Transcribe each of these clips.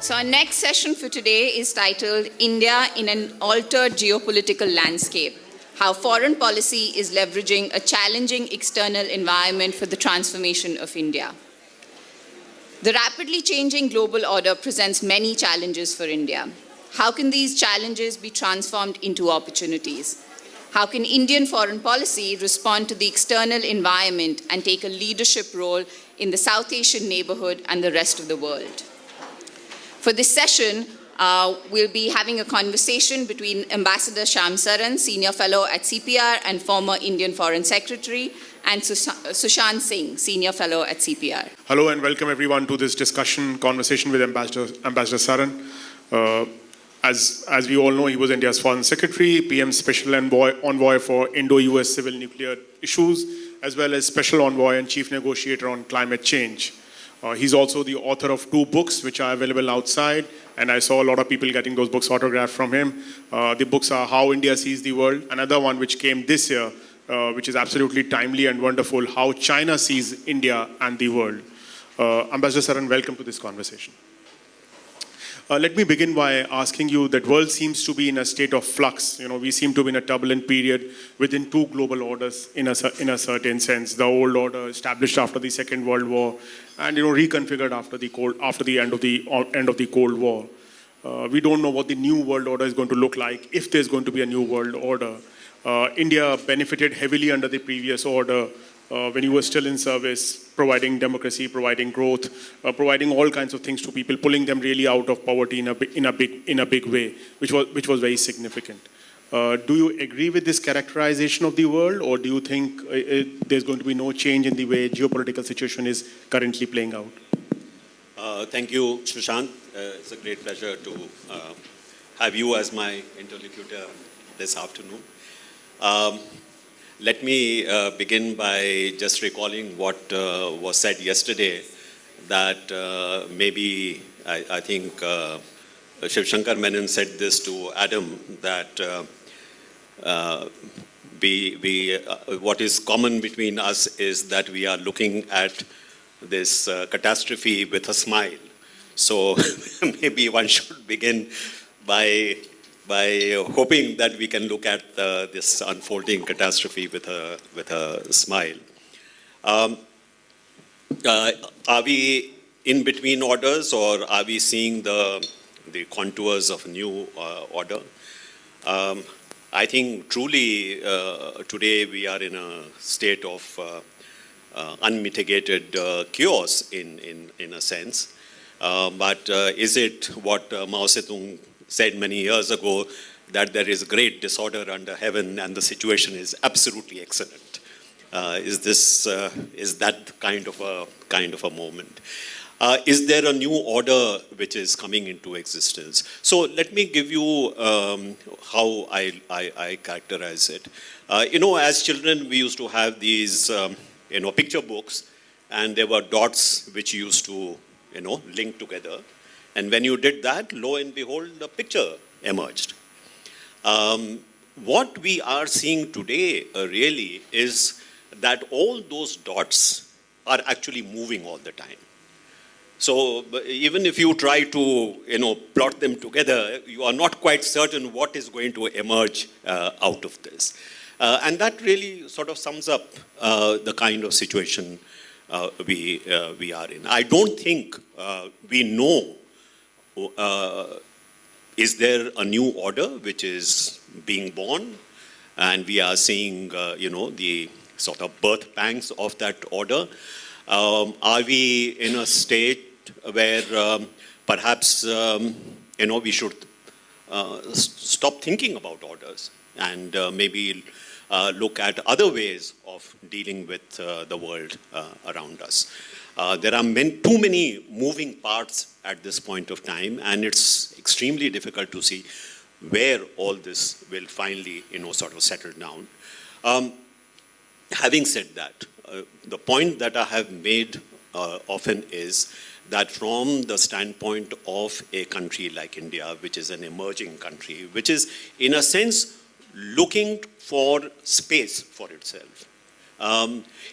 So our next session for today is titled India in an Altered Geopolitical Landscape, How Foreign Policy is Leveraging a Challenging External Environment for the Transformation of India. The rapidly changing global order presents many challenges for India. How can these challenges be transformed into opportunities? How can Indian foreign policy respond to the external environment and take a leadership role in the South Asian neighborhood and the rest of the world? For this session, we'll be having a conversation between Ambassador Shyam Saran, Senior Fellow at CPR and former Indian Foreign Secretary, and Sushant Singh, Senior Fellow at CPR. Hello and welcome everyone to this conversation with Ambassador Saran. As we all know, he was India's Foreign Secretary, PM Special Envoy for Indo-US Civil Nuclear Issues, as well as Special Envoy and Chief Negotiator on Climate Change. He's also the author of 2 books which are available outside, and I saw a lot of people getting those books autographed from him. The books are How India Sees the World, another one which came this year, which is absolutely timely and wonderful, How China Sees India and the World. Ambassador Saran, welcome to this conversation. Let me begin by asking you that world seems to be in a state of flux. We seem to be in a turbulent period within 2 global orders in a certain sense. The old order established after the Second World War and reconfigured after the end of the Cold War. We don't know what the new world order is going to look like, if there's going to be a new world order. India benefited heavily under the previous order when you were still in service, providing democracy, providing growth, providing all kinds of things to people, pulling them really out of poverty in a big way, which was very significant. Do you agree with this characterization of the world, or do you think there's going to be no change in the way geopolitical situation is currently playing out? Thank you, Sushant. It's a great pleasure to have you as my interlocutor this afternoon. Let me begin by just recalling what was said yesterday, that maybe I think Shiv Shankar Menon said this to Adam, that what is common between us is that we are looking at this catastrophe with a smile. So maybe one should begin by hoping that we can look at this unfolding catastrophe with a smile. Are we in between orders, or are we seeing the contours of a new order? I think truly today we are in a state of unmitigated chaos in a sense. But is it what Mao Zedong said many years ago, that there is great disorder under heaven and the situation is absolutely excellent? Is that kind of a moment? Is there a new order which is coming into existence? So let me give you how I characterize it. As children, we used to have these picture books, and there were dots which used to link together. And when you did that, lo and behold, the picture emerged. What we are seeing today really is that all those dots are actually moving all the time. So even if you try to plot them together, you are not quite certain what is going to emerge out of this. And that really sort of sums up the kind of situation we are in. I don't think we know. Is there a new order which is being born, and we are seeing the sort of birth pangs of that order? Are we in a state where perhaps we should stop thinking about orders and maybe look at other ways of dealing with the world around us? There are too many moving parts at this point of time, and it's extremely difficult to see where all this will finally, sort of settle down. Having said that, the point that I have made often is that from the standpoint of a country like India, which is an emerging country, which is in a sense looking for space for itself,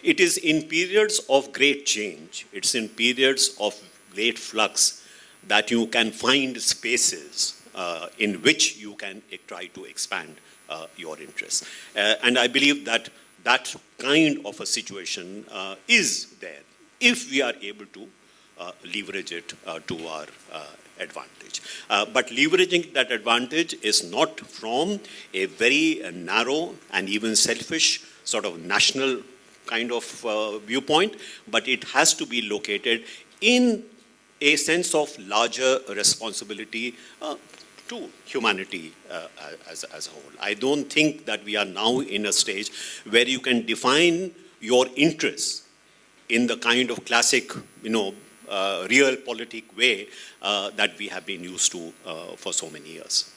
It is in periods of great change, it's in periods of great flux that you can find spaces in which you can try to expand your interests. And I believe that that kind of a situation is there if we are able to leverage it to our advantage. But leveraging that advantage is not from a very narrow and even selfish sort of national kind of viewpoint, but it has to be located in a sense of larger responsibility to humanity as a whole. I don't think that we are now in a stage where you can define your interests in the kind of classic, realpolitik way that we have been used to for so many years.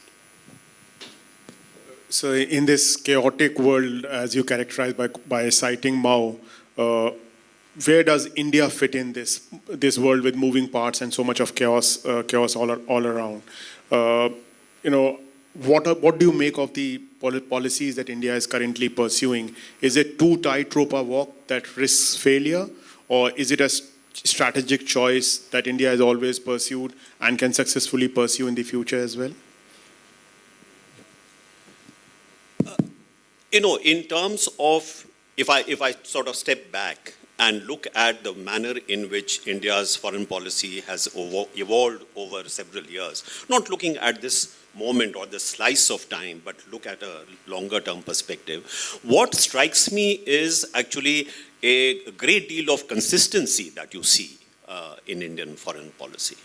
So in this chaotic world, as you characterize by citing Mao, where does India fit in this world with moving parts and so much of chaos all around? What do you make of the policies that India is currently pursuing? Is it too tightrope a walk that risks failure, or is it a strategic choice that India has always pursued and can successfully pursue in the future as well? In terms of, if I sort of step back and look at the manner in which India's foreign policy has evolved over several years, not looking at this moment or this slice of time, but look at a longer term perspective, what strikes me is actually a great deal of consistency that you see in Indian foreign policy.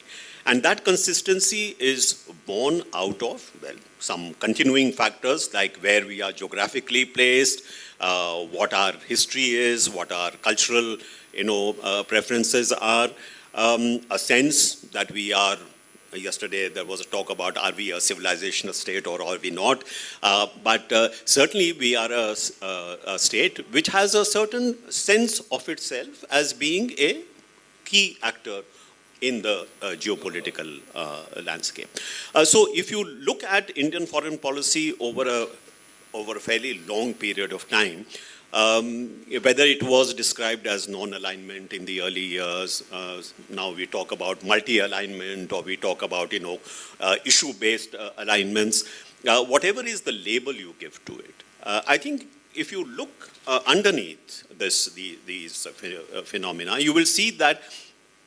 And that consistency is born out of, some continuing factors like where we are geographically placed, what our history is, what our cultural, preferences are, a sense that we are, yesterday there was a talk about are we a civilization state or are we not, but certainly we are a state which has a certain sense of itself as being a key actor in the geopolitical landscape. So if you look at Indian foreign policy over a fairly long period of time, whether it was described as non-alignment in the early years, now we talk about multi-alignment, or we talk about, issue-based alignments, whatever is the label you give to it. I think if you look underneath these phenomena, you will see that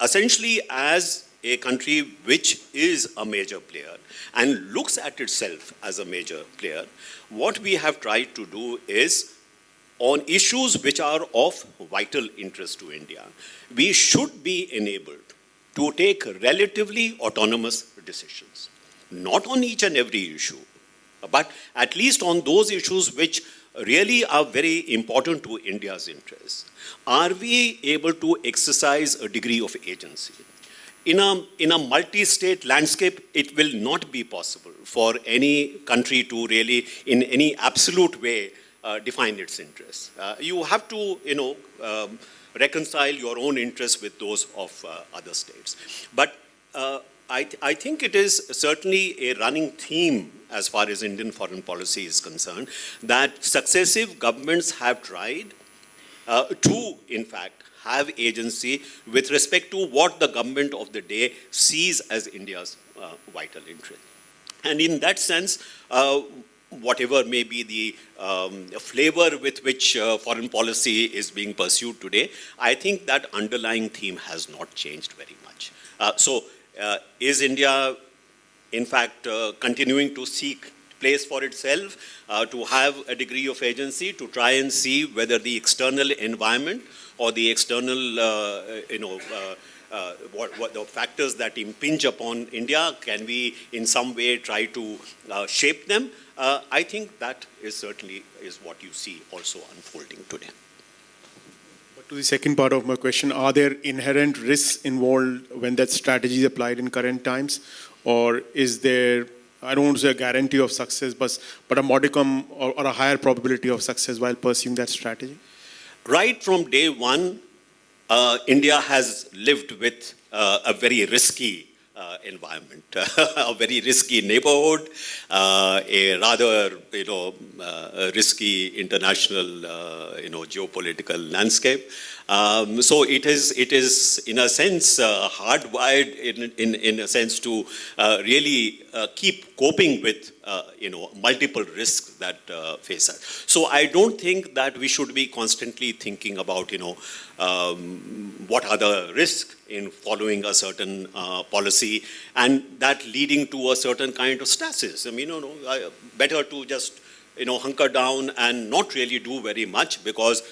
essentially as a country which is a major player and looks at itself as a major player, what we have tried to do is, on issues which are of vital interest to India, we should be enabled to take relatively autonomous decisions. Not on each and every issue, but at least on those issues which really are very important to India's interests. Are we able to exercise a degree of agency? In a multi-state landscape, it will not be possible for any country to really, in any absolute way, define its interests. You have to, reconcile your own interests with those of other states. But I think it is certainly a running theme as far as Indian foreign policy is concerned, that successive governments have tried to, in fact, have agency with respect to what the government of the day sees as India's vital interest. And in that sense, whatever may be the flavor with which foreign policy is being pursued today, I think that underlying theme has not changed very much. So is India, in fact, continuing to seek place for itself, to have a degree of agency, to try and see whether the external environment or the external, what the factors that impinge upon India, can we in some way try to shape them? I think that is certainly is what you see also unfolding today. But to the second part of my question, are there inherent risks involved when that strategy is applied in current times? Or is there, I don't want to say a guarantee of success, but a modicum or a higher probability of success while pursuing that strategy? Right from day one, India has lived with a very risky environment, a very risky neighborhood, a rather, risky international, geopolitical landscape. So it is in a sense hardwired in a sense to really keep coping with multiple risks that face us. So I don't think that we should be constantly thinking about what are the risks in following a certain policy and that leading to a certain kind of stasis. I mean, better to just hunker down and not really do very much because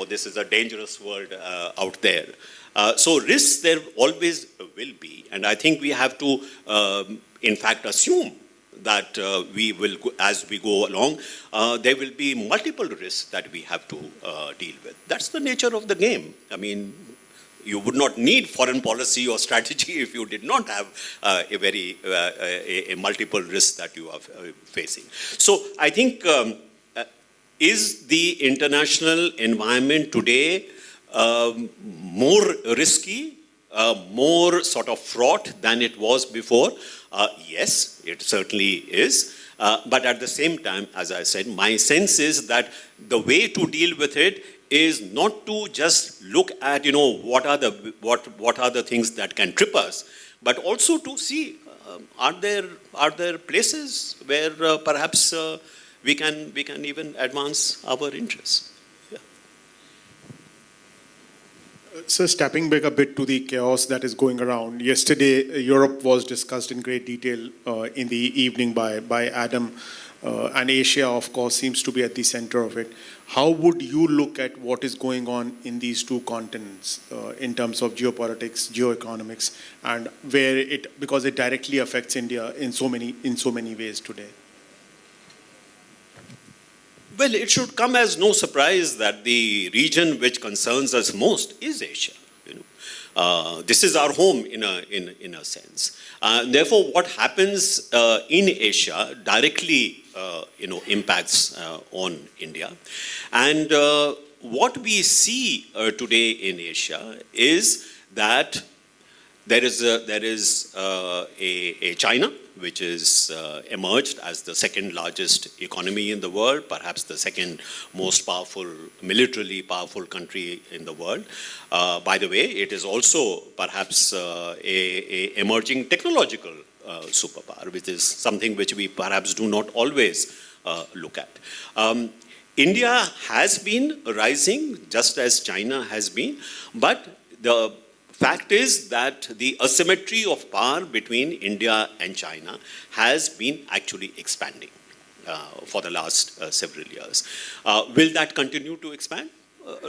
this is a dangerous world out there. So risks there always will be, and I think we have to, in fact, assume that we will, as we go along, there will be multiple risks that we have to deal with. That's the nature of the game. I mean, you would not need foreign policy or strategy if you did not have a multiple risks that you are facing. So I think. Is the international environment today more risky, more sort of fraught than it was before? Yes, it certainly is. But at the same time, as I said, my sense is that the way to deal with it is not to just look at what are the things that can trip us, but also to see are there places where perhaps we can even advance our interests. Yeah. So stepping back a bit to the chaos that is going around, yesterday Europe was discussed in great detail in the evening by Adam, and Asia, of course, seems to be at the center of it. How would you look at what is going on in these two continents in terms of geopolitics, geoeconomics, and because it directly affects India in so many ways today? Well, it should come as no surprise that the region which concerns us most is Asia. This is our home in a sense. Therefore, what happens in Asia directly, impacts on India. And what we see today in Asia is that there is a China which is emerged as the second largest economy in the world, perhaps the second most powerful, militarily powerful country in the world. By the way, it is also perhaps a emerging technological superpower, which is something which we perhaps do not always look at. India has been rising just as China has been, but the fact is that the asymmetry of power between India and China has been actually expanding for the last several years. Will that continue to expand?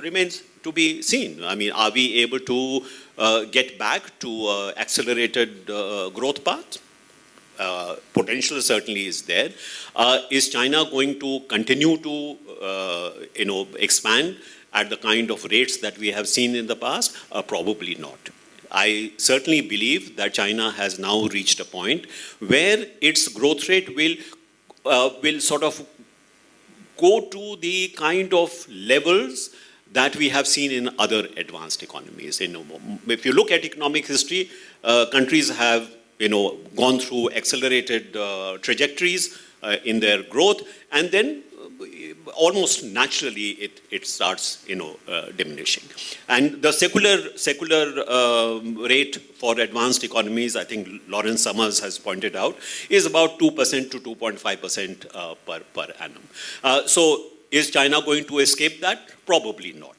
Remains to be seen. I mean, are we able to get back to accelerated growth path? Potential certainly is there. Is China going to continue to, expand at the kind of rates that we have seen in the past? Probably not. I certainly believe that China has now reached a point where its growth rate will sort of go to the kind of levels that we have seen in other advanced economies. If you look at economic history, countries have gone through accelerated trajectories in their growth, and then almost naturally it starts diminishing. And the secular rate for advanced economies, I think Lawrence Summers has pointed out, is about 2% to 2.5% per annum. So is China going to escape that? Probably not.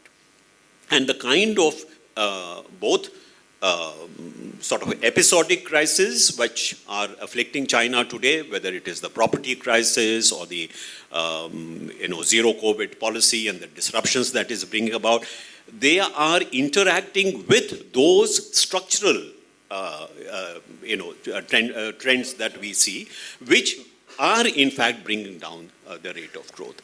And the kind of both sort of episodic crises which are afflicting China today, whether it is the property crisis or the zero COVID policy and the disruptions that is bringing about, they are interacting with those structural trends that we see, which are in fact bringing down the rate of growth.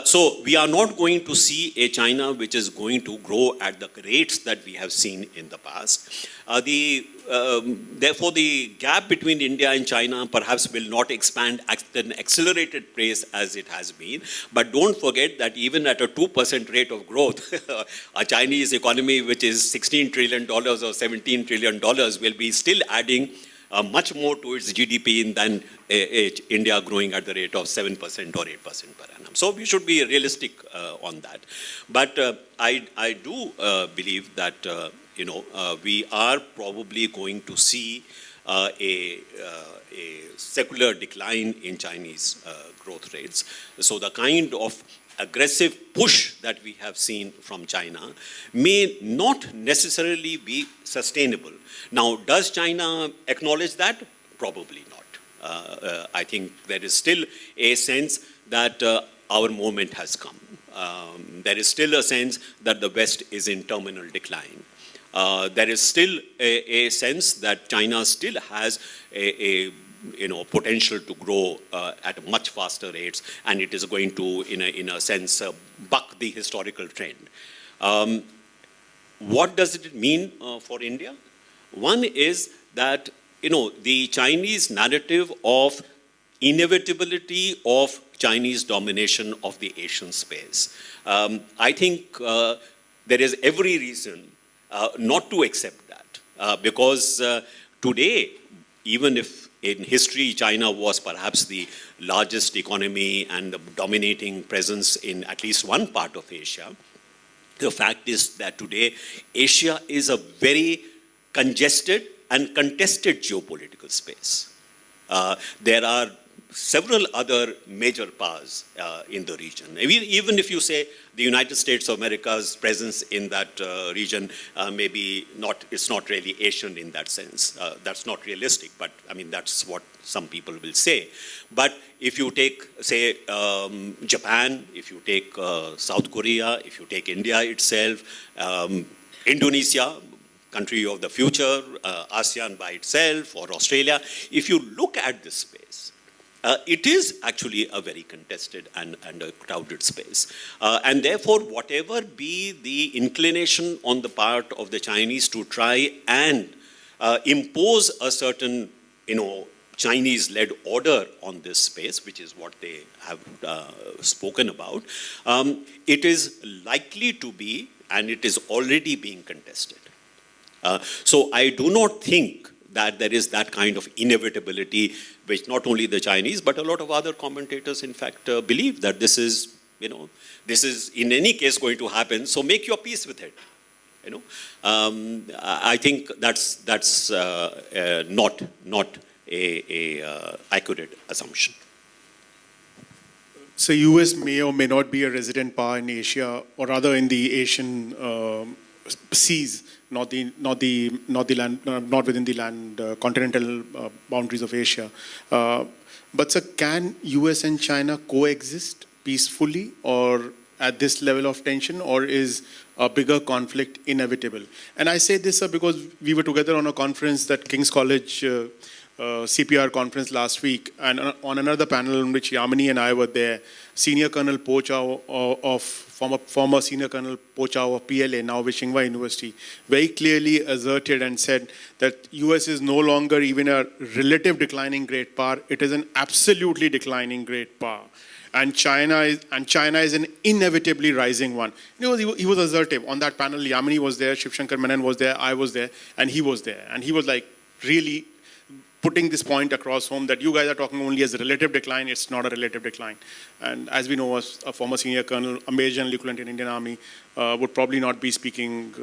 So we are not going to see a China which is going to grow at the rates that we have seen in the past. Therefore, the gap between India and China perhaps will not expand at an accelerated pace as it has been. But don't forget that even at a 2% rate of growth, a Chinese economy which is $16 trillion or $17 trillion will be still adding much more to its GDP than India growing at the rate of 7% or 8% per annum. So we should be realistic on that. But I do believe that we are probably going to see a secular decline in Chinese growth rates. So the kind of aggressive push that we have seen from China may not necessarily be sustainable. Now, does China acknowledge that? Probably not. I think there is still a sense that our moment has come. There is still a sense that the West is in terminal decline. There is still a sense that China still has a potential to grow at much faster rates, and it is going to, in a sense, buck the historical trend. What does it mean for India? One is that, the Chinese narrative of inevitability of Chinese domination of the Asian space. I think there is every reason not to accept that, because today, even if in history China was perhaps the largest economy and the dominating presence in at least one part of Asia, the fact is that today Asia is a very congested and contested geopolitical space. There are several other major powers in the region. Even if you say the United States of America's presence in that region it's not really Asian in that sense. That's not realistic, but I mean, that's what some people will say. But if you take, say, Japan, if you take South Korea, if you take India itself, Indonesia, country of the future, ASEAN by itself, or Australia, if you look at this space, it is actually a very contested and a crowded space. And therefore, whatever be the inclination on the part of the Chinese to try and impose a certain, Chinese-led order on this space, which is what they have spoken about, it is likely to be, and it is already being contested. So I do not think that there is that kind of inevitability, which not only the Chinese, but a lot of other commentators, in fact, believe that this is, this is in any case going to happen. So make your peace with it. I think that's not a accurate assumption. So US may or may not be a resident power in Asia, or rather in the Asian seas, not within the land continental boundaries of Asia. But sir, can US and China coexist peacefully, or at this level of tension, or is a bigger conflict inevitable? And I say this, sir, because we were together on a conference, that King's College CPR conference last week, and on another panel in which Yamini and I were there, Senior Colonel Po Chow of former Senior Colonel Po Chow of PLA, now with Tsinghua University, very clearly asserted and said that US is no longer even a relative declining great power; it is an absolutely declining great power. And China is an inevitably rising one. He was assertive on that panel. Yamini was there, Shiv Shankar Menon was there, I was there, and he was there, and he was like really putting this point across home that you guys are talking only as a relative decline. It's not a relative decline. And as we know, as a former senior colonel, a major general equivalent in Indian Army, would probably not be speaking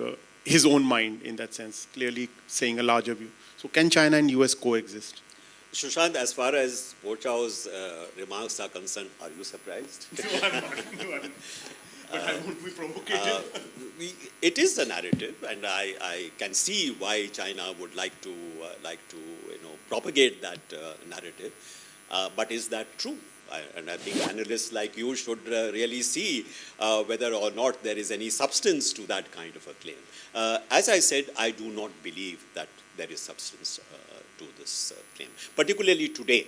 his own mind in that sense, clearly saying a larger view. So can China and US coexist? Sushant, as far as Po Chow's remarks are concerned, are you surprised? No, I'm not. But I won't be provocative. It is a narrative, and I can see why China would like to propagate that narrative. But is that true? And I think analysts like you should really see whether or not there is any substance to that kind of a claim. As I said, I do not believe that there is substance to this claim, particularly today.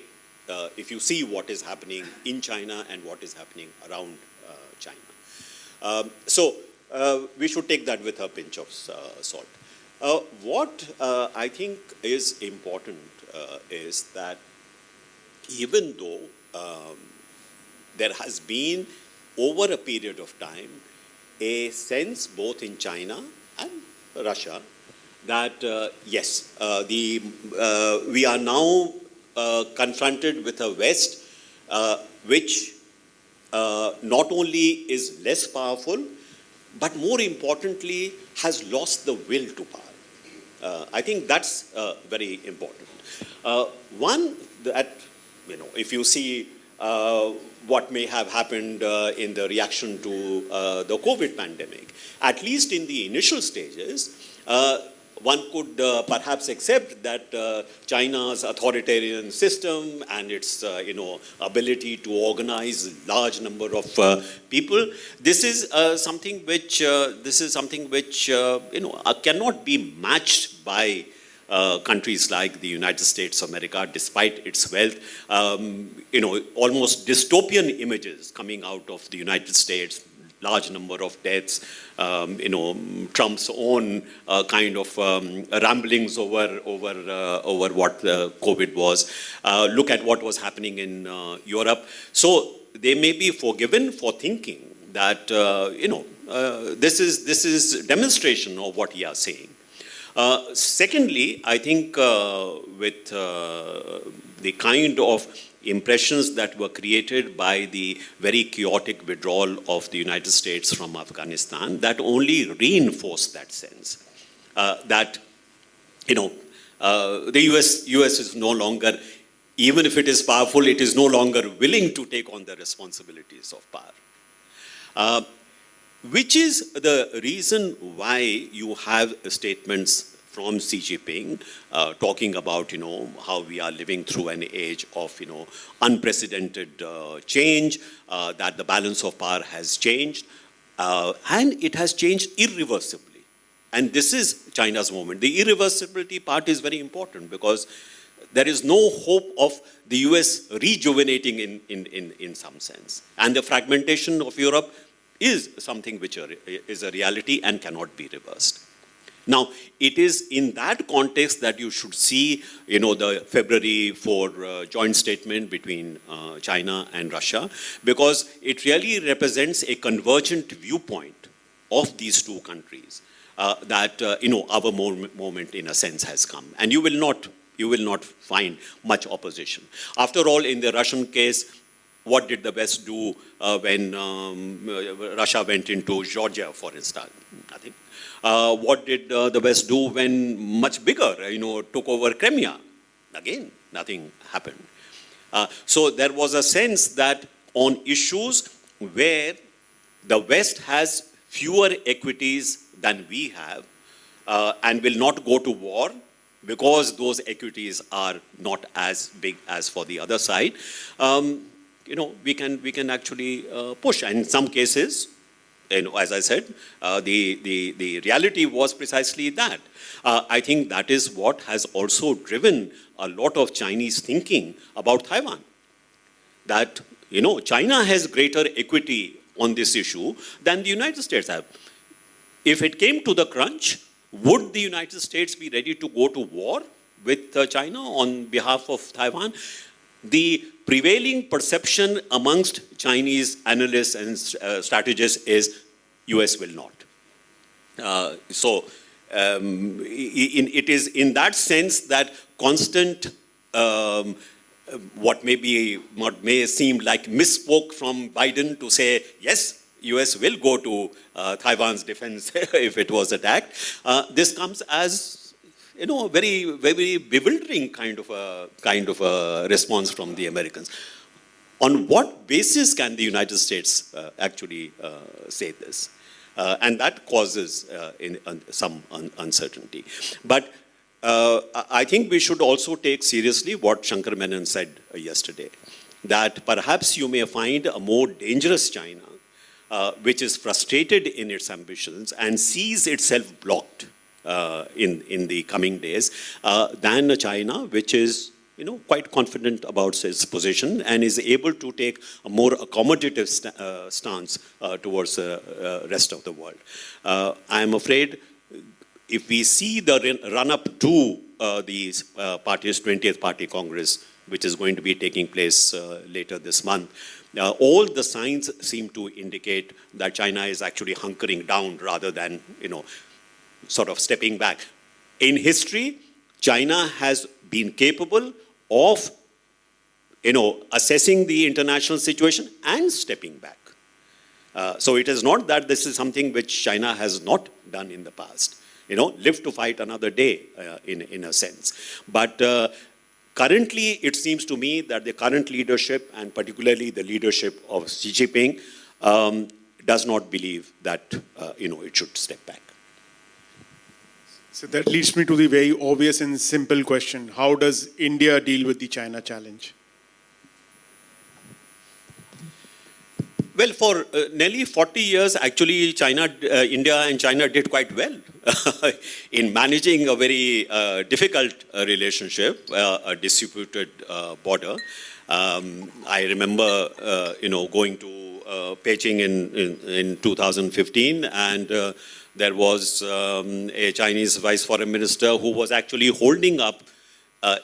if you see what is happening in China and what is happening around China. So we should take that with a pinch of salt. What I think is important is that even though there has been, over a period of time, a sense both in China and Russia that yes, we are now confronted with a West which not only is less powerful, but more importantly has lost the will to power. I think that's very important. One, that, if you see what may have happened in the reaction to the COVID pandemic, at least in the initial stages, one could perhaps accept that China's authoritarian system and its ability to organize large number of people, this is something which cannot be matched by countries like the United States of America, despite its wealth. Almost dystopian images coming out of the United States, large number of deaths, Trump's own kind of ramblings over what COVID was. Look at what was happening in Europe. So they may be forgiven for thinking that this is demonstration of what he is saying. Secondly, I think with the kind of impressions that were created by the very chaotic withdrawal of the United States from Afghanistan, that only reinforced that sense that the US is no longer, even if it is powerful, it is no longer willing to take on the responsibilities of power. Which is the reason why you have statements from Xi Jinping talking about, how we are living through an age of, unprecedented change, that the balance of power has changed, and it has changed irreversibly. And this is China's moment. The irreversibility part is very important because there is no hope of the US rejuvenating in some sense. And the fragmentation of Europe is something which is a reality and cannot be reversed. Now, it is in that context that you should see, the February 4 joint statement between China and Russia, because it really represents a convergent viewpoint of these two countries that, our moment in a sense has come. And you will not find much opposition. After all, in the Russian case, what did the West do when Russia went into Georgia, for instance? Nothing. What did the West do when much bigger, took over Crimea? Again, nothing happened. So there was a sense that on issues where the West has fewer equities than we have and will not go to war because those equities are not as big as for the other side, we can actually push. And in some cases, as I said, the reality was precisely that. I think that is what has also driven a lot of Chinese thinking about Taiwan. That, China has greater equity on this issue than the United States have. If it came to the crunch, would the United States be ready to go to war with China on behalf of Taiwan? The prevailing perception amongst Chinese analysts and strategists is US will not. It is in that sense that constant, what may seem like misspoke from Biden to say, yes, US will go to Taiwan's defense if it was attacked. This comes as a very, very bewildering kind of a response from the Americans. On what basis can the United States actually say this? And that causes some uncertainty. But I think we should also take seriously what Shankar Menon said yesterday, that perhaps you may find a more dangerous China, which is frustrated in its ambitions and sees itself blocked in the coming days, than a China which is quite confident about his position and is able to take a more accommodative stance towards the rest of the world. I am afraid if we see the run-up to the party's 20th Party Congress, which is going to be taking place later this month, all the signs seem to indicate that China is actually hunkering down rather than, sort of stepping back. In history, China has been capable of, assessing the international situation and stepping back. So it is not that this is something which China has not done in the past. Live to fight another day, in a sense. But currently, it seems to me that the current leadership, and particularly the leadership of Xi Jinping, does not believe that, it should step back. So that leads me to the very obvious and simple question. How does India deal with the China challenge? Well, for nearly 40 years, actually, India and China did quite well in managing a very difficult relationship, a disputed border. I remember, going to Beijing in 2015, and there was a Chinese vice foreign minister who was actually holding up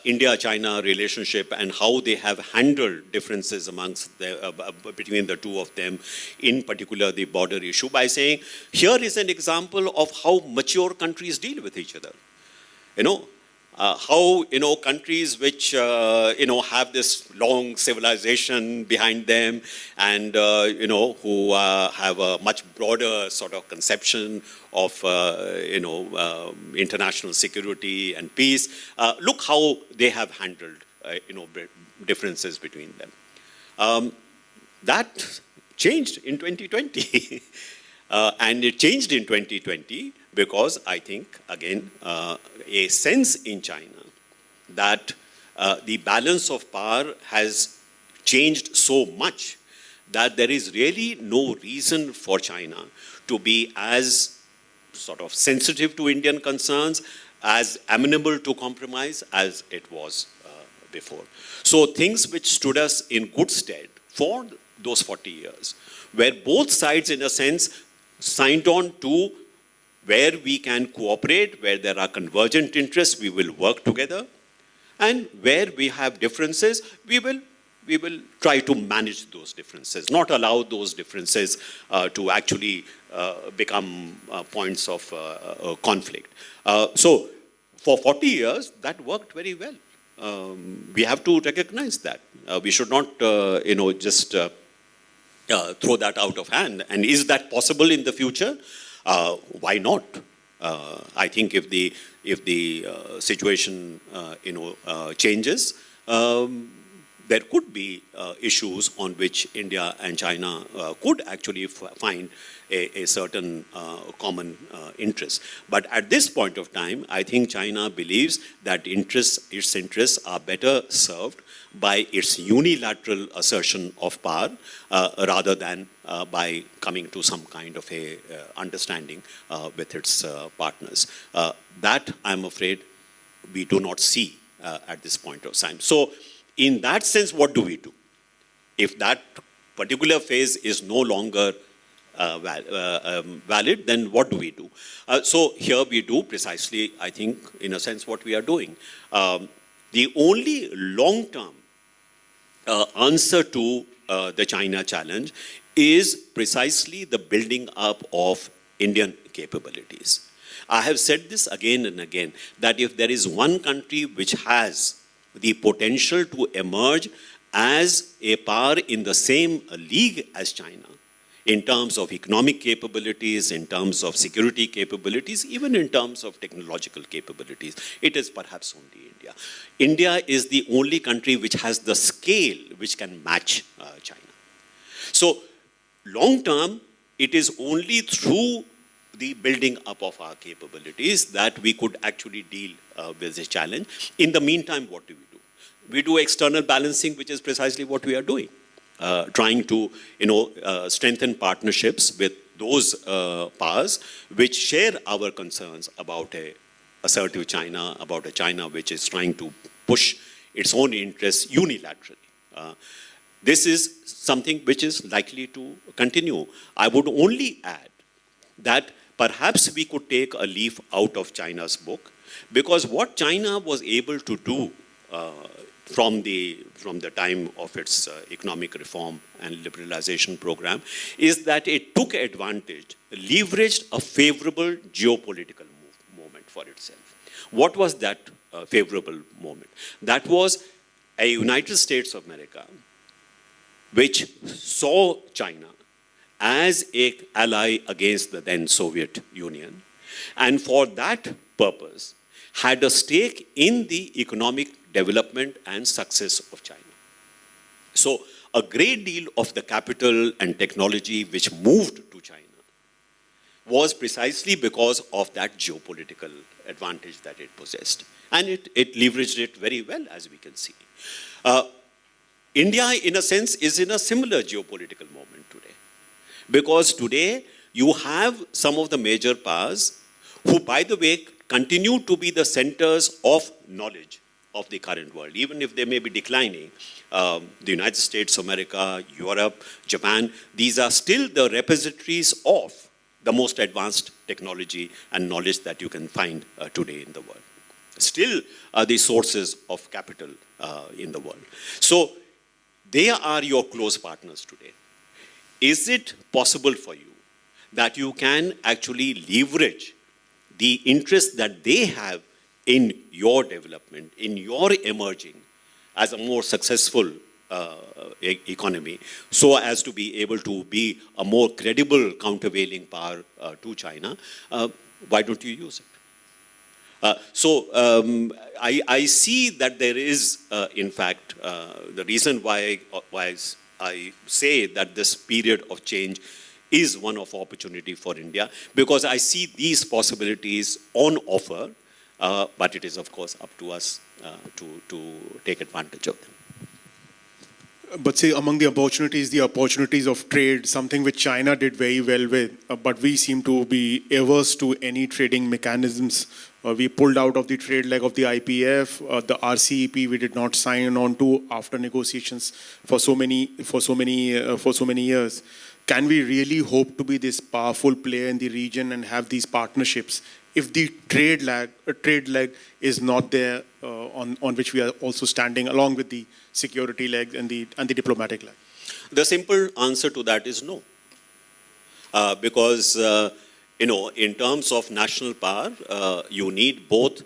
India-China relationship and how they have handled differences between the two of them, in particular the border issue, by saying, here is an example of how mature countries deal with each other. How countries which have this long civilization behind them and who have a much broader sort of conception of international security and peace, look how they have handled differences between them. That changed in 2020. And it changed in 2020 because I think, again, a sense in China that the balance of power has changed so much that there is really no reason for China to be as sort of sensitive to Indian concerns, as amenable to compromise as it was before. So things which stood us in good stead for those 40 years, where both sides, in a sense, signed on to where we can cooperate, where there are convergent interests, we will work together. And where we have differences, we will try to manage those differences, not allow those differences to actually become points of conflict. So for 40 years, that worked very well. We have to recognize that. We should not, just throw that out of hand. And is that possible in the future? Why not? I think if the situation changes, there could be issues on which India and China could actually find a certain common interest. But at this point of time, I think China believes that its interests are better served by its unilateral assertion of power rather than by coming to some kind of a understanding with its partners. That, I'm afraid, we do not see at this point of time. So, in that sense, what do we do? If that particular phase is no longer valid, then what do we do? So here we do precisely, I think, in a sense, what we are doing. The only long-term answer to the China challenge is precisely the building up of Indian capabilities. I have said this again and again, that if there is one country which has the potential to emerge as a power in the same league as China, in terms of economic capabilities, in terms of security capabilities, even in terms of technological capabilities, it is perhaps only India. India is the only country which has the scale which can match China. So, long term, it is only through the building up of our capabilities that we could actually deal with this challenge. In the meantime, what do? We do external balancing, which is precisely what we are doing. Trying to, strengthen partnerships with those powers which share our concerns about a assertive China, about a China which is trying to push its own interests unilaterally. This is something which is likely to continue. I would only add that perhaps we could take a leaf out of China's book, because what China was able to do from the time of its economic reform and liberalization program is that it took advantage, leveraged a favorable geopolitical moment for itself. What was that favorable moment? That was a United States of America which saw China as an ally against the then Soviet Union, and for that purpose had a stake in the economic development and success of China. So a great deal of the capital and technology which moved to China was precisely because of that geopolitical advantage that it possessed. And it leveraged it very well, as we can see. India, in a sense, is in a similar geopolitical moment today. Because today, you have some of the major powers who, by the way, continue to be the centers of knowledge of the current world, even if they may be declining. The United States of America, Europe, Japan, these are still the repositories of the most advanced technology and knowledge that you can find today in the world. Still the sources of capital in the world. So they are your close partners today. Is it possible for you that you can actually leverage the interest that they have in your development, in your emerging as a more successful economy, so as to be able to be a more credible countervailing power to China? Why don't you use it? I see that there is, in fact, the reason why I say that this period of change is one of opportunity for India, because I see these possibilities on offer, but it is, of course, up to us to take advantage of them. But say among the opportunities of trade, something which China did very well with, but we seem to be averse to any trading mechanisms. We pulled out of the trade leg of the IPF, the RCEP we did not sign on to after negotiations for so many years. Can we really hope to be this powerful player in the region and have these partnerships if the trade leg is not there, on which we are also standing along with the security leg and the diplomatic leg? The simple answer to that is no. Because in terms of national power, you need both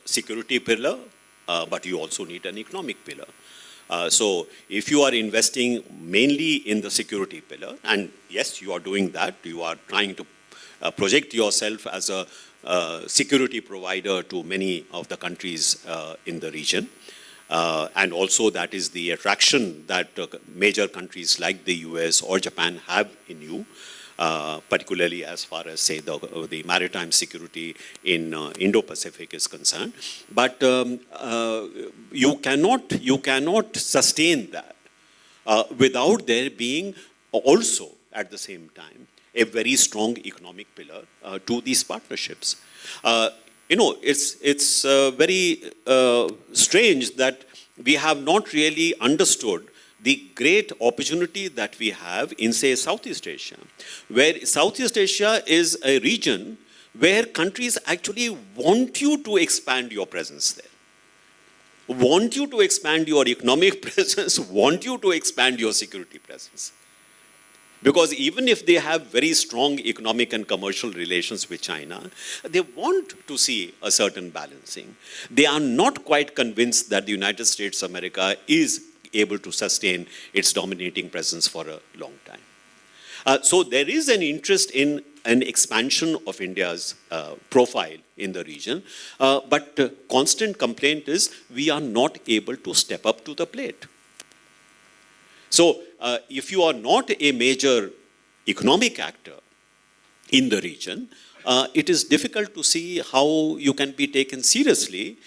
security pillar, but you also need an economic pillar. So if you are investing mainly in the security pillar, and yes, you are doing that, you are trying to project yourself as a security provider to many of the countries in the region. And also that is the attraction that major countries like the US or Japan have in you, particularly as far as, say, the maritime security in Indo-Pacific is concerned. But you cannot sustain that without there being also, at the same time, a very strong economic pillar to these partnerships. It's very strange that we have not really understood the great opportunity that we have in, say, Southeast Asia, where Southeast Asia is a region where countries actually want you to expand your presence there, want you to expand your economic presence, want you to expand your security presence. Because even if they have very strong economic and commercial relations with China, they want to see a certain balancing. They are not quite convinced that the United States of America is able to sustain its dominating presence for a long time. So there is an interest in an expansion of India's profile in the region, but constant complaint is we are not able to step up to the plate. So if you are not a major economic actor in the region, it is difficult to see how you can be taken seriously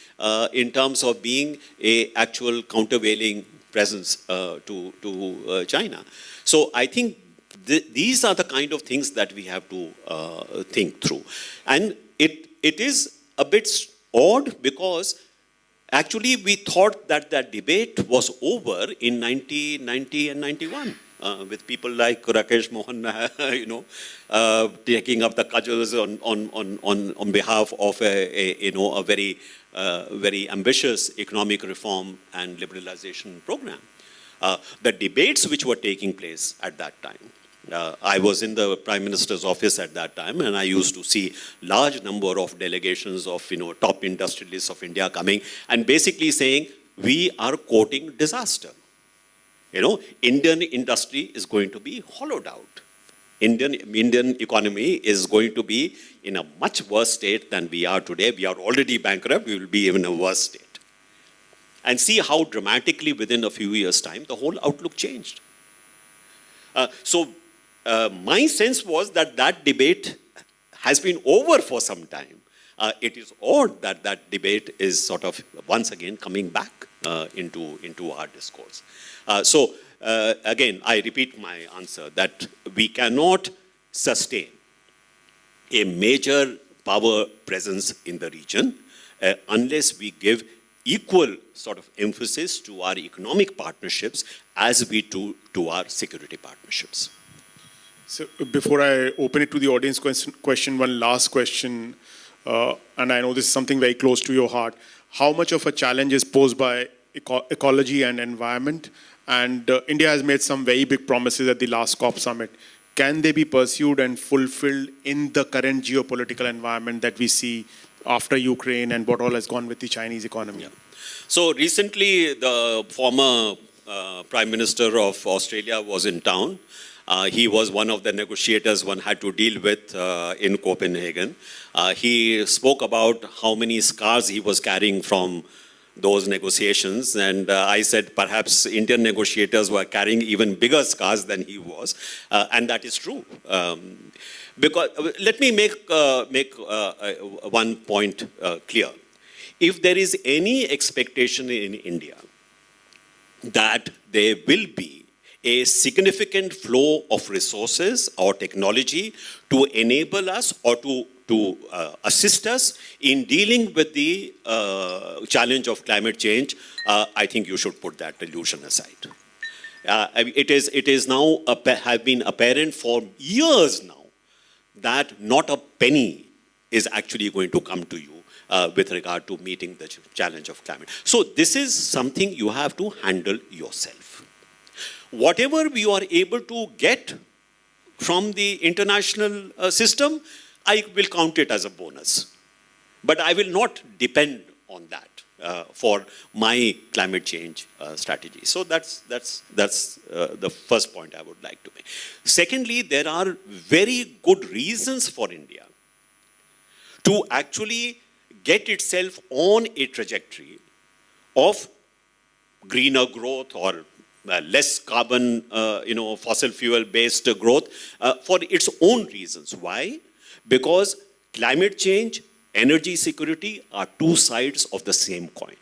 in terms of being an actual countervailing presence to China. So I think these are the kind of things that we have to think through. And it is a bit odd because Actually, we thought that that debate was over in 1990 and 91. With people like Rakesh Mohan, taking up the cudgels on behalf of a very ambitious economic reform and liberalization program. The debates which were taking place at that time, I was in the Prime Minister's office at that time, and I used to see large number of delegations of top industrialists of India coming and basically saying, we are courting disaster. Indian industry is going to be hollowed out. Indian economy is going to be in a much worse state than we are today. We are already bankrupt. We will be even a worse state. And see how dramatically within a few years' time the whole outlook changed. My sense was that that debate has been over for some time. It is odd that that debate is sort of once again coming back into our discourse. Again, I repeat my answer that we cannot sustain a major power presence in the region unless we give equal sort of emphasis to our economic partnerships as we do to our security partnerships. So before I open it to the audience question, one last question, and I know this is something very close to your heart. How much of a challenge is posed by ecology and environment? And India has made some very big promises at the last COP summit. Can they be pursued and fulfilled in the current geopolitical environment that we see after Ukraine and what all has gone with the Chinese economy? Yeah. So recently, the former Prime Minister of Australia was in town. He was one of the negotiators one had to deal with in Copenhagen. He spoke about how many scars he was carrying from those negotiations, and I said perhaps Indian negotiators were carrying even bigger scars than he was, and that is true. Because let me make one point clear. If there is any expectation in India that there will be a significant flow of resources or technology to enable us or to assist us in dealing with the challenge of climate change, I think you should put that illusion aside. It is now have been apparent for years now that not a penny is actually going to come to you with regard to meeting the challenge of climate. So this is something you have to handle yourself. Whatever we are able to get from the international system, I will count it as a bonus. But I will not depend on that for my climate change strategy. So that's the first point I would like to make. Secondly, there are very good reasons for India to actually get itself on a trajectory of greener growth or less carbon, fossil fuel-based growth for its own reasons. Why? Because climate change, energy security are two sides of the same coin.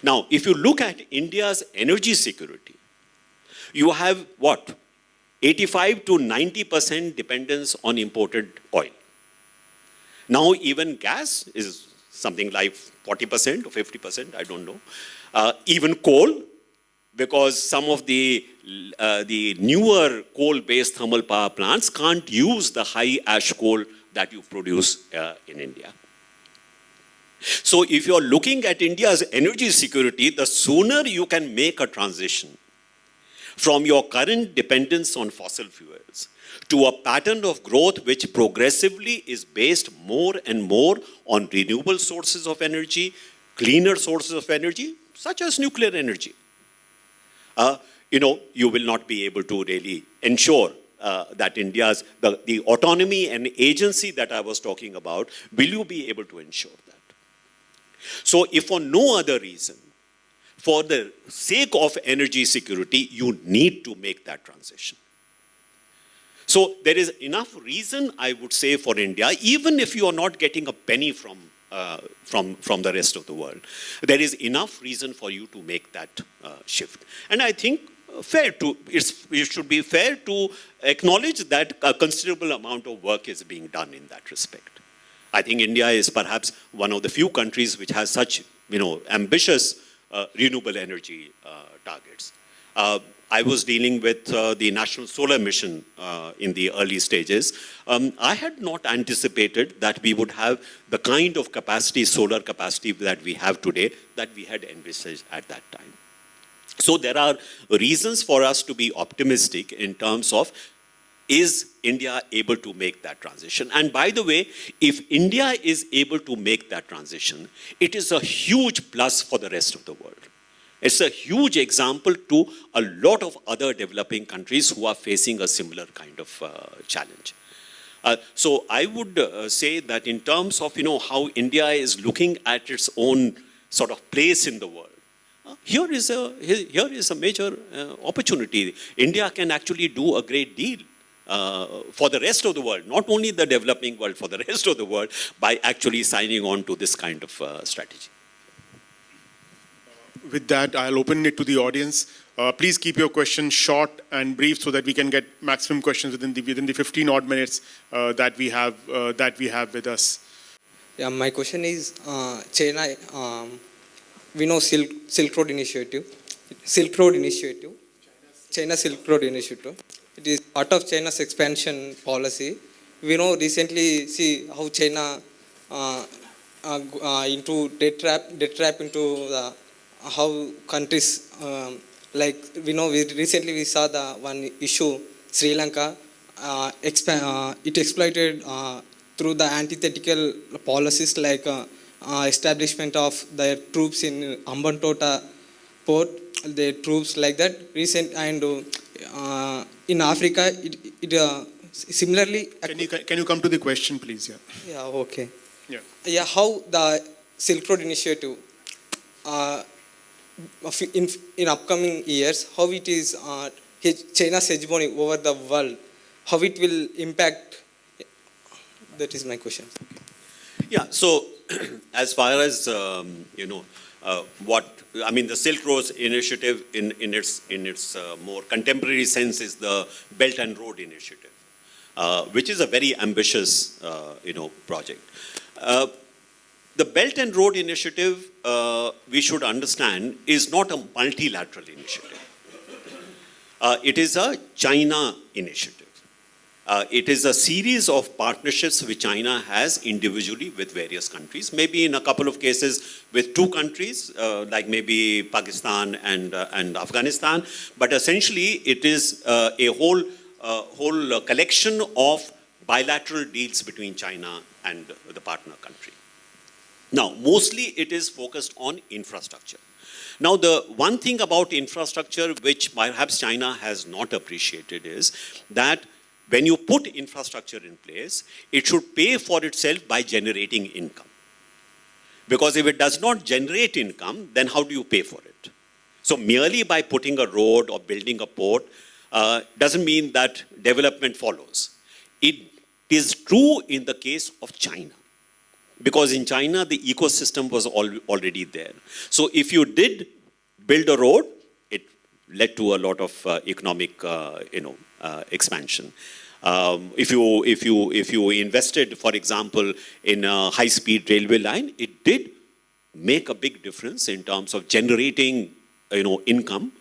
Now, if you look at India's energy security, you have what? 85 to 90% dependence on imported oil. Now, even gas is something like 40% or 50%, I don't know. Even coal, because some of the newer coal-based thermal power plants can't use the high ash coal that you produce in India. So if you're looking at India's energy security, the sooner you can make a transition from your current dependence on fossil fuels to a pattern of growth which progressively is based more and more on renewable sources of energy, cleaner sources of energy, such as nuclear energy. You will not be able to really ensure that India's, the autonomy and agency that I was talking about, will you be able to ensure that? So if for no other reason, for the sake of energy security, you need to make that transition. So there is enough reason, I would say, for India, even if you are not getting a penny from the rest of the world, there is enough reason for you to make that shift. And I think it should be fair to acknowledge that a considerable amount of work is being done in that respect. I think India is perhaps one of the few countries which has such ambitious renewable energy targets. I was dealing with the National Solar Mission in the early stages. I had not anticipated that we would have the kind of capacity, solar capacity that we have today, that we had envisaged at that time. So there are reasons for us to be optimistic in terms of, is India able to make that transition? And by the way, if India is able to make that transition, it is a huge plus for the rest of the world. It's a huge example to a lot of other developing countries who are facing a similar kind of challenge. So I would say that in terms of how India is looking at its own sort of place in the world, here is a major opportunity. India can actually do a great deal for the rest of the world, not only the developing world, for the rest of the world, by actually signing on to this kind of strategy. With that, I'll open it to the audience. Please keep your questions short and brief so that we can get maximum questions within the 15 odd minutes that we have with us. Yeah, my question is China. We know Silk Road Initiative. China Silk Road Initiative. It is part of China's expansion policy. We know recently, see how China into debt trap into the how countries like recently we saw the one issue Sri Lanka it exploited through the antithetical policies like establishment of their troops in Hambantota port, their troops like that recent, and in Africa it similarly. Can you come to the question, please? Yeah. Okay. Yeah. How the Silk Road Initiative in upcoming years, how it is China's hegemony over the world, how it will impact? That is my question. Yeah. So, as far as the Silk Road Initiative in its more contemporary sense is the Belt and Road Initiative, which is a very ambitious project. The Belt and Road Initiative, we should understand, is not a multilateral initiative. It is a China initiative. It is a series of partnerships which China has individually with various countries, maybe in a couple of cases with two countries, like maybe Pakistan and Afghanistan, but essentially it is a whole collection of bilateral deals between China and the partner country. Now, mostly it is focused on infrastructure. Now, the one thing about infrastructure which perhaps China has not appreciated is that when you put infrastructure in place, it should pay for itself by generating income. Because if it does not generate income, then how do you pay for it? So merely by putting a road or building a port doesn't mean that development follows. It is true in the case of China. Because in China, the ecosystem was already there. So if you did build a road, it led to a lot of economic, expansion. If you invested, for example, in a high-speed railway line, it did make a big difference in terms of generating, income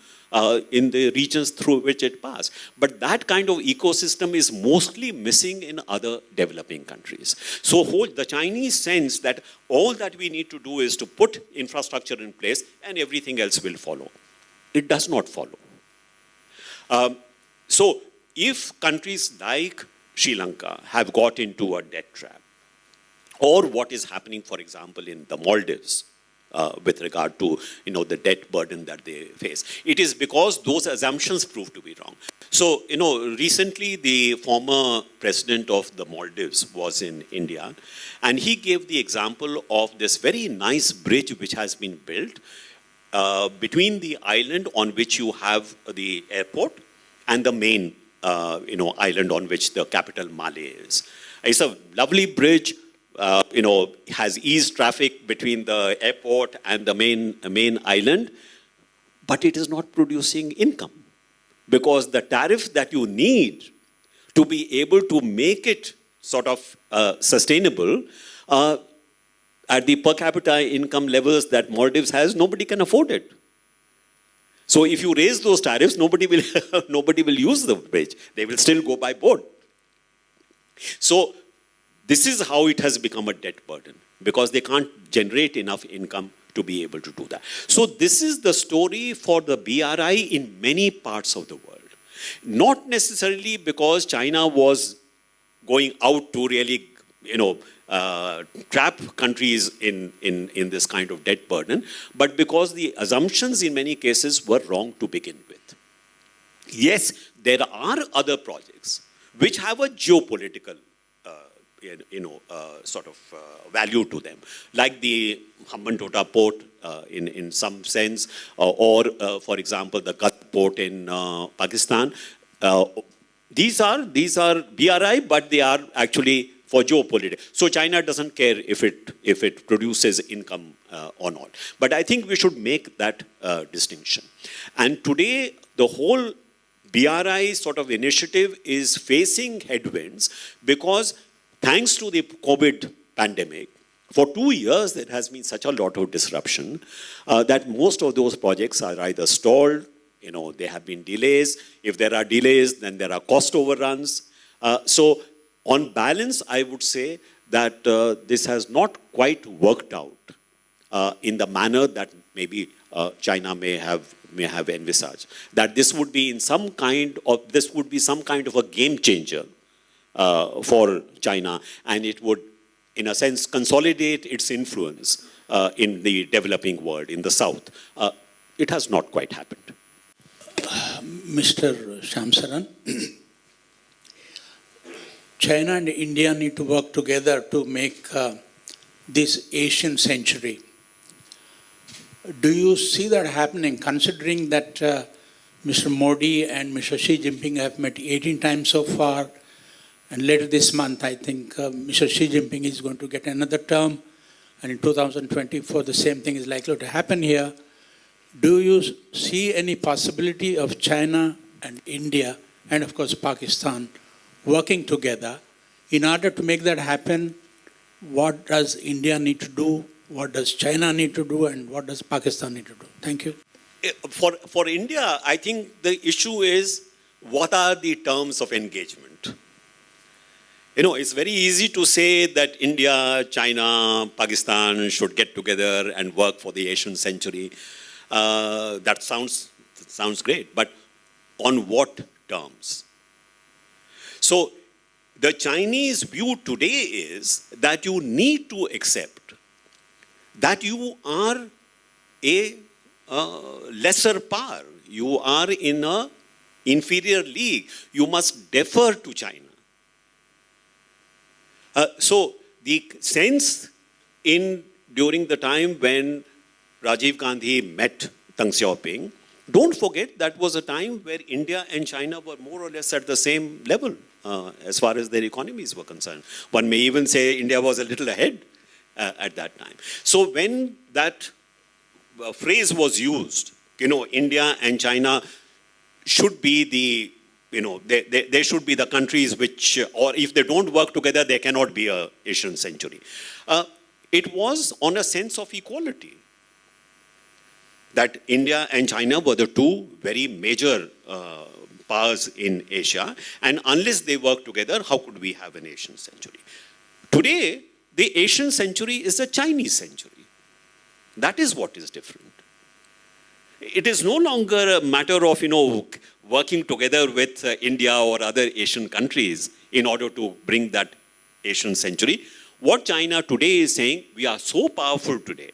in the regions through which it passed. But that kind of ecosystem is mostly missing in other developing countries. So the Chinese sense that all that we need to do is to put infrastructure in place and everything else will follow. It does not follow. So if countries like Sri Lanka have got into a debt trap, or what is happening, for example, in the Maldives, with regard to the debt burden that they face. It is because those assumptions prove to be wrong. So recently the former president of the Maldives was in India, and he gave the example of this very nice bridge which has been built between the island on which you have the airport and the main island on which the capital Male is. It's a lovely bridge. Has eased traffic between the airport and the main island, but it is not producing income because the tariff that you need to be able to make it sort of sustainable at the per capita income levels that Maldives has, nobody can afford it. So if you raise those tariffs, nobody will nobody will use the bridge. They will still go by boat. So this is how it has become a debt burden, because they can't generate enough income to be able to do that. So this is the story for the BRI in many parts of the world. Not necessarily because China was going out to really, trap countries in this kind of debt burden, but because the assumptions in many cases were wrong to begin with. Yes, there are other projects which have a geopolitical value to them, like the Hambantota port in some sense, or for example, the Kutch port in Pakistan. These are BRI, but they are actually for geopolitics. So China doesn't care if it produces income or not. But I think we should make that distinction. And today, the whole BRI sort of initiative is facing headwinds because thanks to the COVID pandemic, for 2 years there has been such a lot of disruption that most of those projects are either stalled, there have been delays. If there are delays, then there are cost overruns. So on balance, I would say that this has not quite worked out in the manner that maybe China may have envisaged. That this would be some kind of a game changer for China, and it would, in a sense, consolidate its influence in the developing world, in the South. It has not quite happened. Mr. Shamsaran, China and India need to work together to make this Asian century. Do you see that happening, considering that Mr. Modi and Mr. Xi Jinping have met 18 times so far, and later this month, I think Mr. Xi Jinping is going to get another term, and in 2024, the same thing is likely to happen here. Do you see any possibility of China and India, and of course Pakistan, working together? In order to make that happen, what does India need to do? What does China need to do? And what does Pakistan need to do? Thank you. For India, I think the issue is, what are the terms of engagement? It's very easy to say that India, China, Pakistan should get together and work for the Asian century. That sounds great, but on what terms? So the Chinese view today is that you need to accept that you are a lesser power. You are in an inferior league. You must defer to China. So the sense during the time when Rajiv Gandhi met Deng Xiaoping, don't forget that was a time where India and China were more or less at the same level as far as their economies were concerned. One may even say India was a little ahead at that time. So when that phrase was used, India and China should be they should be the countries which, or if they don't work together, they cannot be an Asian century. It was on a sense of equality, that India and China were the two very major powers in Asia, and unless they work together, how could we have an Asian century? Today, the Asian century is a Chinese century. That is what is different. It is no longer a matter of, working together with India or other Asian countries in order to bring that Asian century. What China today is saying, we are so powerful today,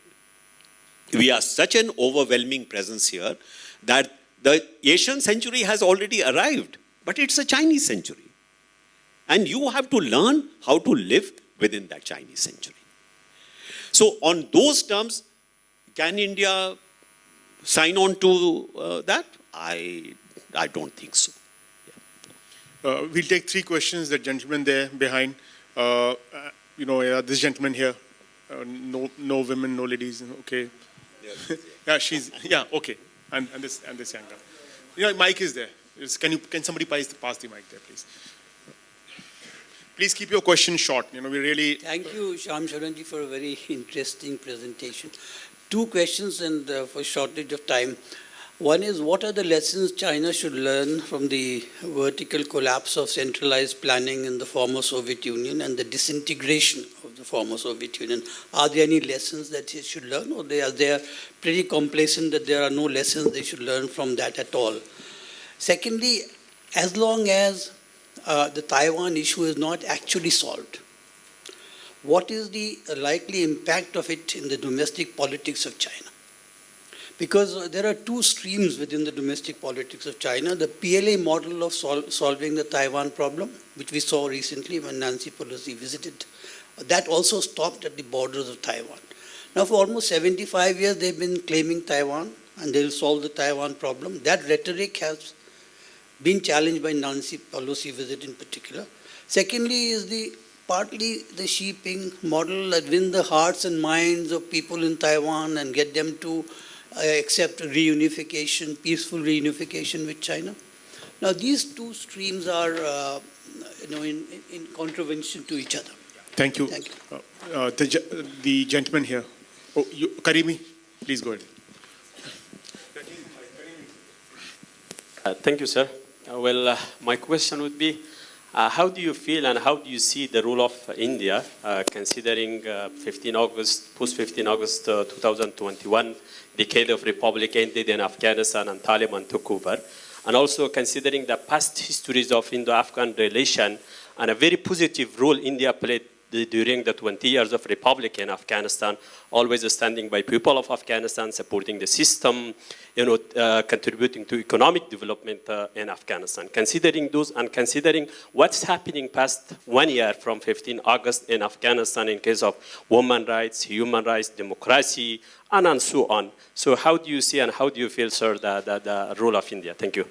we are such an overwhelming presence here, that the Asian century has already arrived, but it's a Chinese century. And you have to learn how to live within that Chinese century. So on those terms, can India sign on to that? I don't think so. We'll take 3 questions. The gentleman there behind, this gentleman here, no women, no ladies. Okay. Yeah, okay. And this young girl. Mic is there. Can somebody pass the mic there, please? Please keep your questions short. We really... Thank you, Shyam Sharanji, for a very interesting presentation. Two questions and for shortage of time. One is, what are the lessons China should learn from the vertical collapse of centralized planning in the former Soviet Union and the disintegration of the former Soviet Union? Are there any lessons that it should learn, or they are pretty complacent that there are no lessons they should learn from that at all? Secondly, as long as the Taiwan issue is not actually solved, what is the likely impact of it in the domestic politics of China? Because there are two streams within the domestic politics of China. The PLA model of solving the Taiwan problem, which we saw recently when Nancy Pelosi visited, that also stopped at the borders of Taiwan. Now, for almost 75 years, they've been claiming Taiwan, and they'll solve the Taiwan problem. That rhetoric has been challenged by Nancy Pelosi visit in particular. Secondly is partly the Xi Jinping model that win the hearts and minds of people in Taiwan and get them to accept reunification, peaceful reunification with China. Now, these two streams are in contravention to each other. Thank you. Thank you. The gentleman here. Oh, Karimi, please go ahead. Thank you, sir. My question would be, how do you feel and how do you see the role of India, considering post-15 August 2021, decade of republic ended in Afghanistan and Taliban took over, and also considering the past histories of Indo-Afghan relation and a very positive role India played during the 20 years of republic in Afghanistan, always standing by people of Afghanistan, supporting the system, contributing to economic development in Afghanistan. Considering those and considering what's happening past 1 year from 15 August in Afghanistan in case of women's rights, human rights, democracy, and so on. So how do you see and how do you feel, sir, the role of India? Thank you.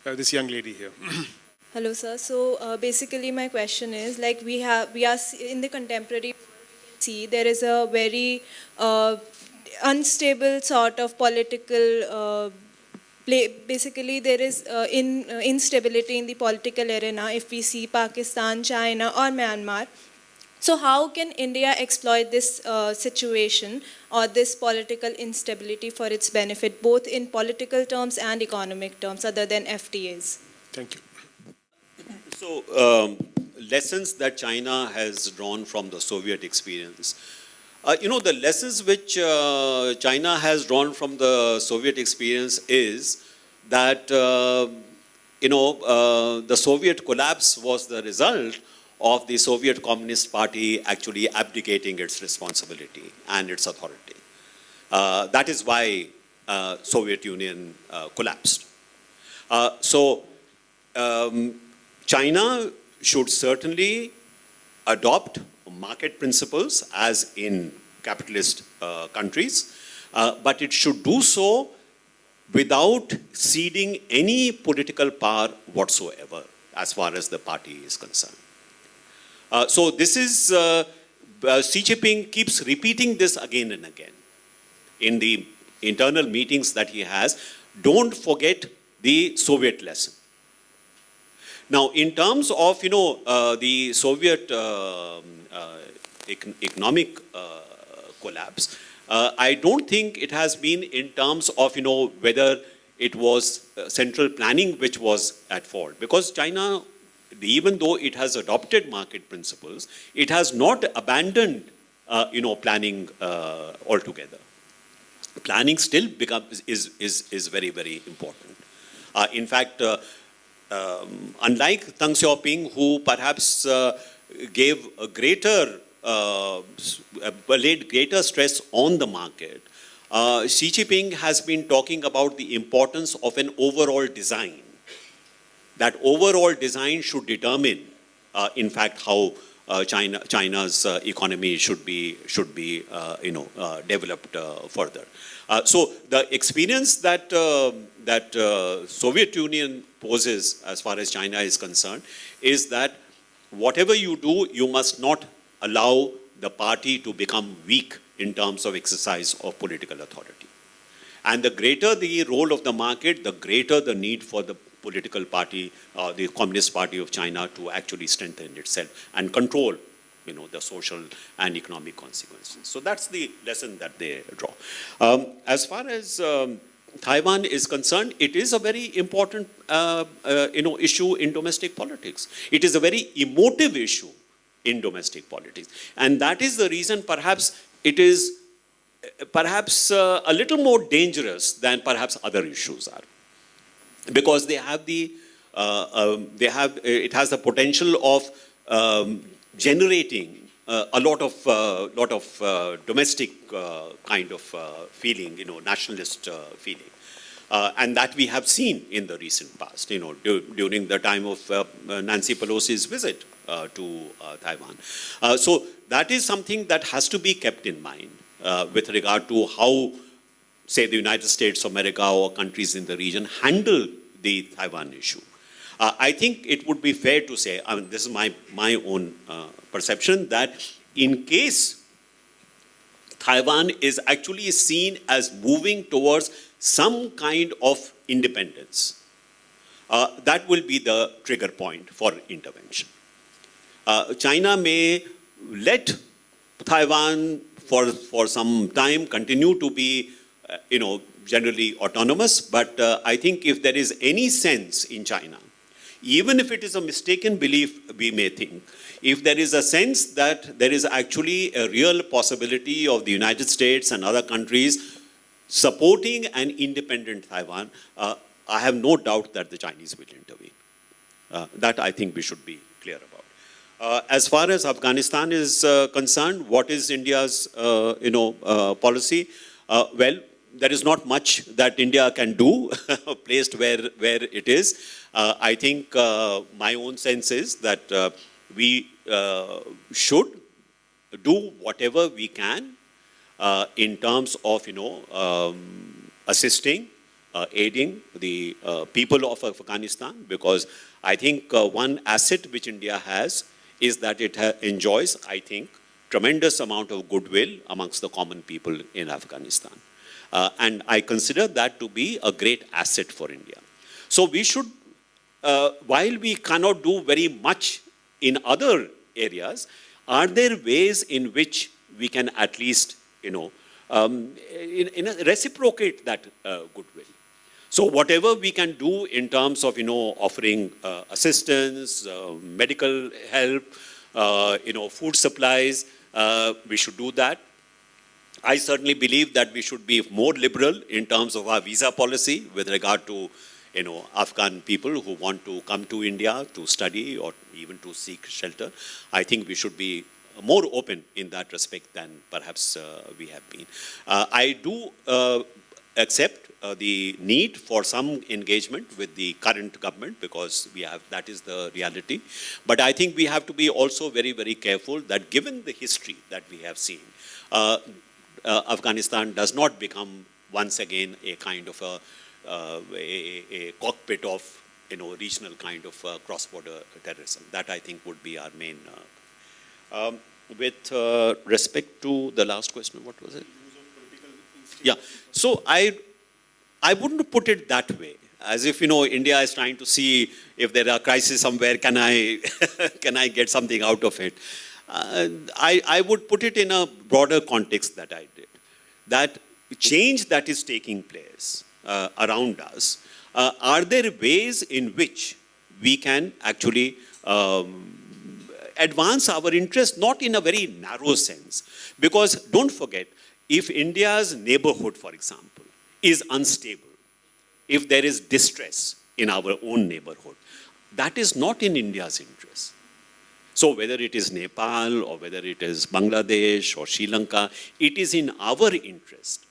This young lady here. Hello, sir. So basically my question is, like we are in the contemporary see there is a very unstable sort of political basically there is instability in the political arena if we see Pakistan, China or Myanmar. So how can India exploit this situation or this political instability for its benefit, both in political terms and economic terms, other than FTAs? Thank you. So, lessons that China has drawn from the Soviet experience. The lessons which China has drawn from the Soviet experience is that, the Soviet collapse was the result of the Soviet Communist Party actually abdicating its responsibility and its authority. That is why Soviet Union collapsed. China should certainly adopt market principles as in capitalist countries, but it should do so without ceding any political power whatsoever as far as the party is concerned. So this is, Xi Jinping keeps repeating this again and again in the internal meetings that he has. Don't forget the Soviet lesson. Now, in terms of, the Soviet economic collapse, I don't think it has been in terms of, whether it was central planning which was at fault. Because China, even though it has adopted market principles, it has not abandoned, planning altogether. Planning still is very, very important. In fact, unlike Deng Xiaoping, who perhaps gave a laid greater stress on the market, Xi Jinping has been talking about the importance of an overall design. That overall design should determine, in fact, how China's economy should be developed further. So the experience that Soviet Union poses as far as China is concerned is that whatever you do, you must not allow the party to become weak in terms of exercise of political authority. And the greater the role of the market, the greater the need for the political party, the Communist Party of China, to actually strengthen itself and control, the social and economic consequences. So that's the lesson that they draw. As far as Taiwan is concerned, it is a very important, issue in domestic politics. It is a very emotive issue in domestic politics. And that is the reason perhaps it is a little more dangerous than perhaps other issues are. Because they have it has the potential of generating a lot of domestic kind of feeling, nationalist feeling. And that we have seen in the recent past, during the time of Nancy Pelosi's visit to Taiwan. So that is something that has to be kept in mind with regard to how, say, the United States of America or countries in the region handle the Taiwan issue. I think it would be fair to say, this is my own perception, that in case Taiwan is actually seen as moving towards some kind of independence, that will be the trigger point for intervention. China may let Taiwan for some time continue to be, generally autonomous, but I think if there is any sense in China, even if it is a mistaken belief, we may think, if there is a sense that there is actually a real possibility of the United States and other countries supporting an independent Taiwan, I have no doubt that the Chinese will intervene. That I think we should be clear about. As far as Afghanistan is concerned, what is India's policy? Well, there is not much that India can do, placed where it is. I think my own sense is that we should do whatever we can in terms of, assisting, aiding the people of Afghanistan, because I think one asset which India has is that it enjoys, I think, tremendous amount of goodwill amongst the common people in Afghanistan. And I consider that to be a great asset for India. So we should, while we cannot do very much in other areas, are there ways in which we can at least, reciprocate that goodwill? So whatever we can do in terms of, offering assistance, medical help, food supplies, we should do that. I certainly believe that we should be more liberal in terms of our visa policy with regard to, Afghan people who want to come to India to study or even to seek shelter. I think we should be more open in that respect than perhaps we have been. I do accept the need for some engagement with the current government, because that is the reality. But I think we have to be also very, very careful that given the history that we have seen, Afghanistan does not become once again a kind of a cockpit of regional kind of cross-border terrorism. That I think would be our main. With respect to the last question, what was it? Yeah. So I wouldn't put it that way, as if India is trying to see if there are crises somewhere. Can I get something out of it? I would put it in a broader context that I did. That change that is taking place around us, are there ways in which we can actually advance our interest, not in a very narrow sense? Because don't forget, if India's neighborhood, for example, is unstable, if there is distress in our own neighborhood, that is not in India's interest. So whether it is Nepal or whether it is Bangladesh or Sri Lanka, it is in our interest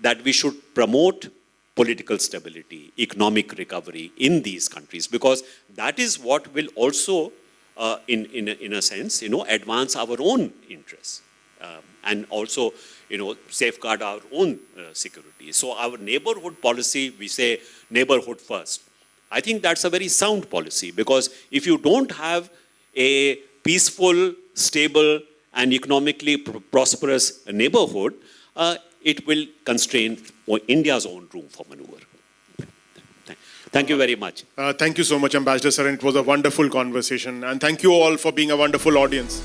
that we should promote political stability, economic recovery in these countries, because that is what will also, in a sense, advance our own interests and also, safeguard our own security. So our neighborhood policy, we say neighborhood first. I think that's a very sound policy, because if you don't have a peaceful, stable, and economically prosperous neighborhood, it will constrain India's own room for maneuver. Thank you very much. Thank you so much, Ambassador Saran. It was a wonderful conversation. And thank you all for being a wonderful audience.